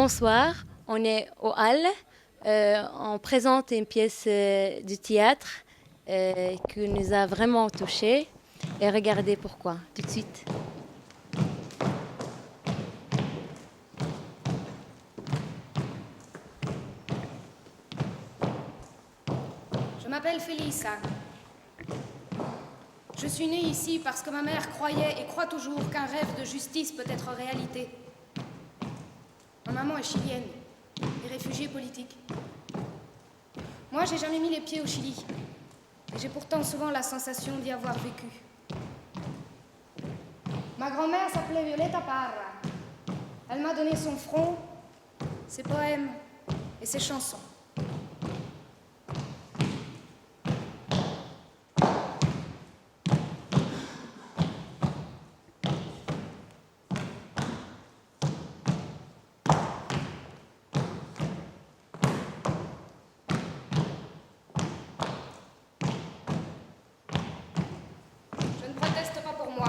Bonsoir, on est au Hall. On présente une pièce du théâtre qui nous a vraiment touchés. Et regardez pourquoi, tout de suite. Je m'appelle Félissa. Je suis née ici parce que ma mère croyait et croit toujours qu'un rêve de justice peut être réalité. Ma maman est chilienne et réfugiée politique. Moi, j'ai jamais mis les pieds au Chili. Et j'ai pourtant souvent la sensation d'y avoir vécu. Ma grand-mère s'appelait Violeta Parra. Elle m'a donné son front, ses poèmes et ses chansons. Je ne proteste pas pour moi,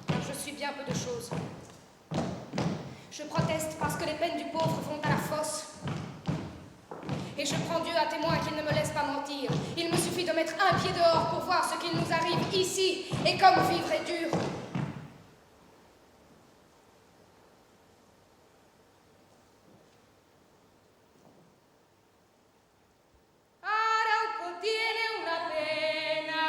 car je suis bien peu de choses. Je proteste parce que les peines du pauvre vont à la fosse. Et je prends Dieu à témoin qu'il ne me laisse pas mentir. Il me suffit de mettre un pied dehors pour voir ce qu'il nous arrive ici, et comme vivre est dur. Arauco tiene una pena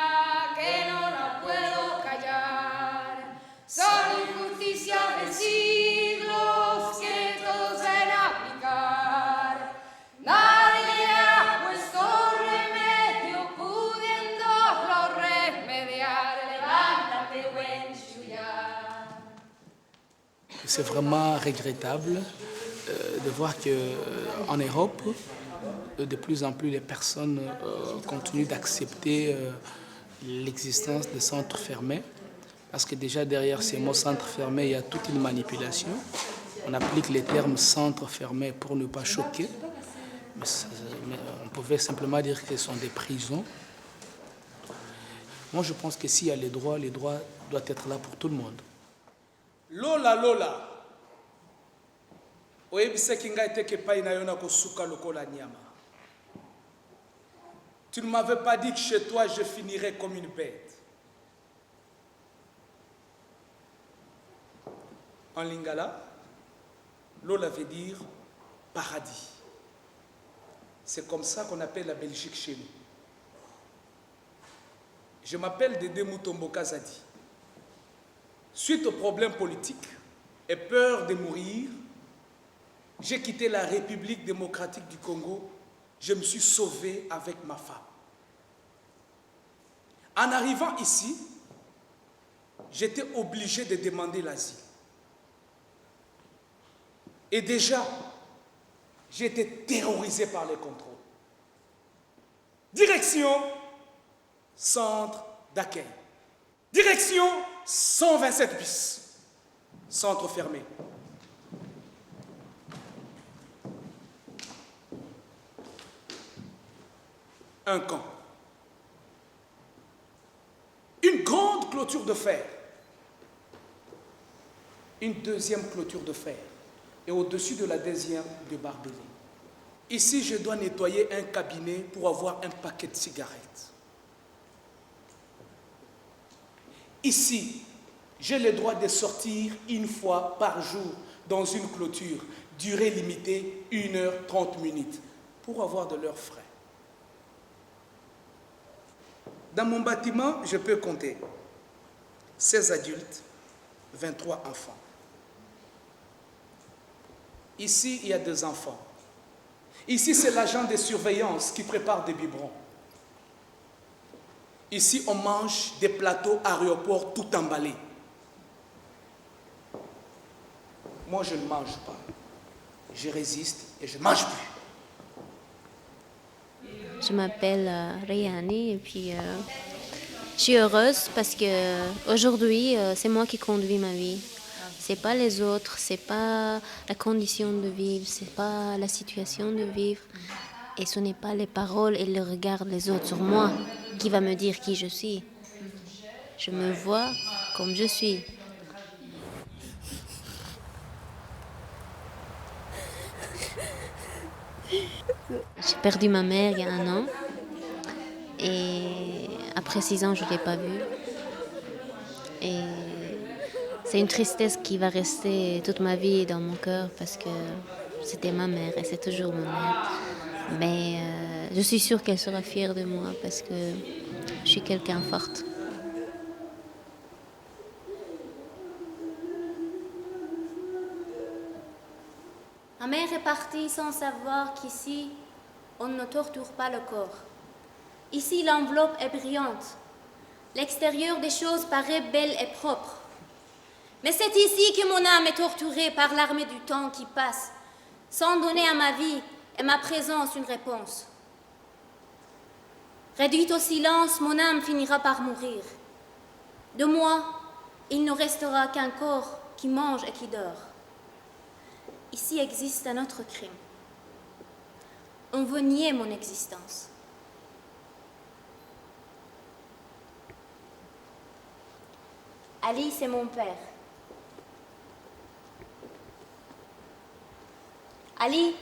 que no la puedo callar. Son injusticias de siglos que todos ven a aplicar. Nadie ha puesto remedio pudiéndolo remediar. Levántate, buen Chuyá. C'est vraiment regrettable de voir qu'en Europe, de plus en plus les personnes continuent d'accepter l'existence des centres fermés. Parce que déjà derrière ces mots centres fermés, il y a toute une manipulation. On applique les termes centres fermés pour ne pas choquer. Mais on pouvait simplement dire que ce sont des prisons. Moi, je pense que s'il y a les droits doivent être là pour tout le monde. Lola Lola oyebisaki ngai te ke pai na yo na kosuka lokola nyama. Tu ne m'avais pas dit que chez toi je finirais comme une bête. En lingala, Lola veut dire paradis. C'est comme ça qu'on appelle la Belgique chez nous. Je m'appelle Dédé Mutombo Kazadi. Suite aux problèmes politiques et peur de mourir, j'ai quitté la République démocratique du Congo. Je me suis sauvé avec ma femme. En arrivant ici, j'étais obligé de demander l'asile. Et déjà, j'ai été terrorisé par les contrôles. Direction, centre d'accueil. Direction, 127 bis. Centre fermé. Un camp. Une grande clôture de fer. Une deuxième clôture de fer. Et au-dessus de la deuxième, de barbelés. Ici, je dois nettoyer un cabinet pour avoir un paquet de cigarettes. Ici, j'ai le droit de sortir une fois par jour dans une clôture, durée limitée 1h30, pour avoir de leurs frais. Dans mon bâtiment, je peux compter 16 adultes, 23 enfants. Ici, il y a 2 enfants. Ici, c'est l'agent de surveillance qui prépare des biberons. Ici, on mange des plateaux aéroports tout emballés. Moi, je ne mange pas. Je résiste et je ne mange plus. Je m'appelle Rayani et puis je suis heureuse parce que aujourd'hui c'est moi qui conduis ma vie. C'est pas les autres, c'est pas la condition de vivre, c'est pas la situation de vivre. Et ce n'est pas les paroles et le regard des autres sur moi qui va me dire qui je suis. Je me vois comme je suis. J'ai perdu ma mère il y a 1 an. Et après 6 ans, je ne l'ai pas vue. Et c'est une tristesse qui va rester toute ma vie dans mon cœur parce que c'était ma mère et c'est toujours ma mère. Mais je suis sûre qu'elle sera fière de moi parce que je suis quelqu'un forte. Ma mère est partie sans savoir qu'ici, on ne torture pas le corps. Ici, l'enveloppe est brillante. L'extérieur des choses paraît belle et propre. Mais c'est ici que mon âme est torturée par l'armée du temps qui passe, sans donner à ma vie et ma présence une réponse. Réduite au silence, mon âme finira par mourir. De moi, il ne restera qu'un corps qui mange et qui dort. Ici existe un autre crime. On veut nier mon existence. Ali, c'est mon père. Ali,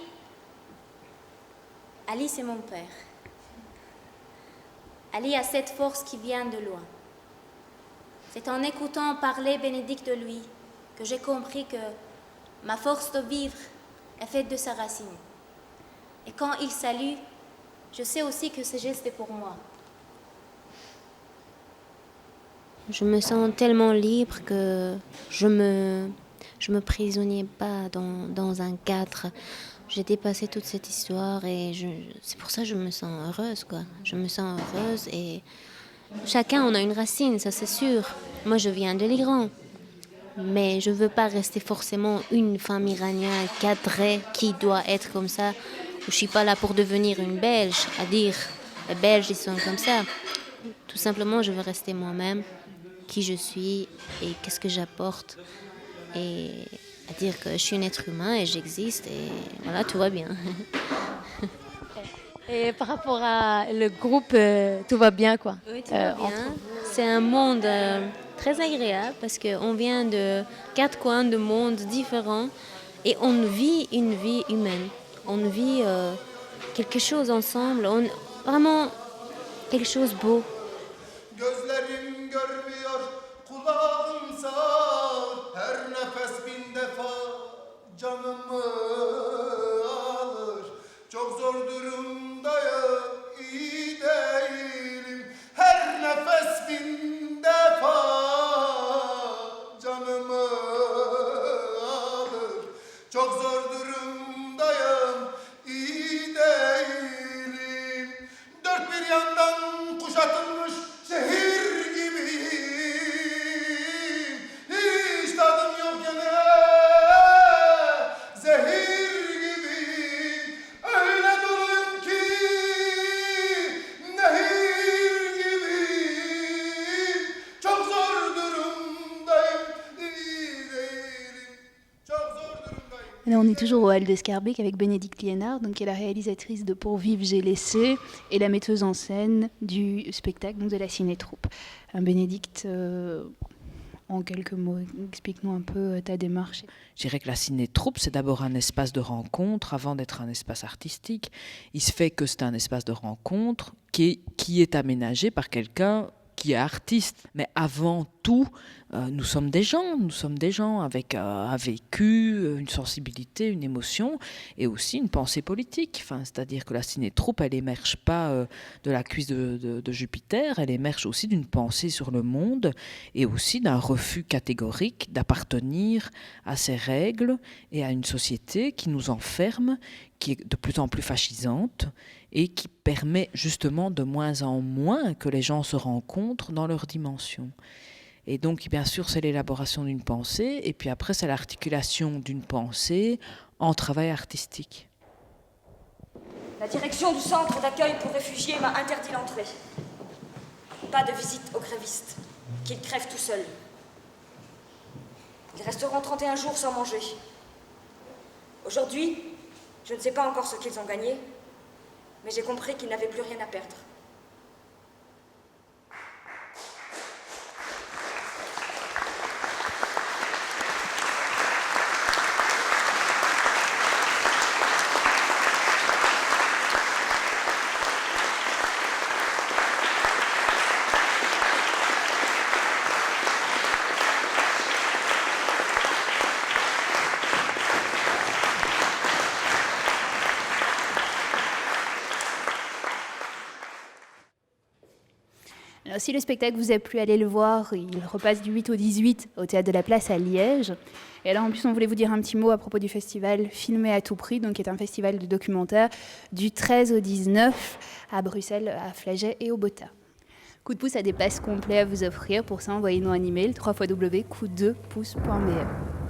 c'est mon père. Ali a cette force qui vient de loin. C'est en écoutant parler Bénédicte de lui que j'ai compris que ma force de vivre est faite de sa racine. Et quand il salue, je sais aussi que ce geste est pour moi. Je me sens tellement libre que je me prisonniers pas dans un cadre. J'ai dépassé toute cette histoire et c'est pour ça que je me sens heureuse, quoi. Je me sens heureuse et chacun on a une racine, ça c'est sûr. Moi je viens de l'Iran, mais je veux pas rester forcément une femme iranienne cadrée qui doit être comme ça. Je suis pas là pour devenir une Belge, à dire les Belges ils sont comme ça. Tout simplement je veux rester moi-même, qui je suis et qu'est-ce que j'apporte. Et à dire que je suis un être humain et j'existe et voilà, tout va bien. Et par rapport à le groupe, tout va bien quoi. Oui, tout va bien. C'est un monde très agréable parce qu'on vient de 4 coins de monde différents et on vit une vie humaine. On vit quelque chose ensemble, vraiment quelque chose de beau. Gözlerim görmüyor, kulağım sağır. Her nefes 1000 defa canımı alır. Çok zor durumdayım, iyi değilim. Her nefes 1000 defa canımı alır. Çok zor durumdayım, iyi değilim. Dört bir yandan kuşatılmış şehir gibiyim. Hiç tadım yok gene, zehir gibiyim. Öyle doluyum ki nehir gibiyim. Çok zor durumdayım, iyi değilim. Çok zor durumdayım. Là, on est toujours au Hall de Scarbeck avec Bénédicte Liénard, donc, qui est la réalisatrice de Pour vivre, j'ai laissé et la metteuse en scène du spectacle, donc, de la Ciné-Troupe. Bénédicte, en quelques mots, explique-nous un peu ta démarche. Je dirais que la Ciné-Troupe, c'est d'abord un espace de rencontre avant d'être un espace artistique. Il se fait que c'est un espace de rencontre qui est aménagé par quelqu'un qui est artiste. Mais avant tout, nous sommes des gens avec un vécu, une sensibilité, une émotion et aussi une pensée politique. Enfin, c'est-à-dire que la Ciné-Troupe, elle émerge pas de la cuisse de Jupiter, elle émerge aussi d'une pensée sur le monde et aussi d'un refus catégorique d'appartenir à ces règles et à une société qui nous enferme, qui est de plus en plus fascisante et qui permet justement de moins en moins que les gens se rencontrent dans leur dimension. Et donc, bien sûr, c'est l'élaboration d'une pensée, et puis après, c'est l'articulation d'une pensée en travail artistique. La direction du centre d'accueil pour réfugiés m'a interdit l'entrée. Pas de visite aux grévistes, qu'ils crèvent tout seuls. Ils resteront 31 jours sans manger. Aujourd'hui, je ne sais pas encore ce qu'ils ont gagné, mais j'ai compris qu'ils n'avaient plus rien à perdre. Alors, si le spectacle vous a plu, allez le voir. Il repasse du 8 au 18 au Théâtre de la Place à Liège. Et alors, en plus, on voulait vous dire un petit mot à propos du festival Filmer à tout prix, donc qui est un festival de documentaire du 13 au 19 à Bruxelles, à Flagey et au Botta. Coup de pouce a des passes complets à vous offrir. Pour ça, envoyez-nous un email www.coup2pouce.be.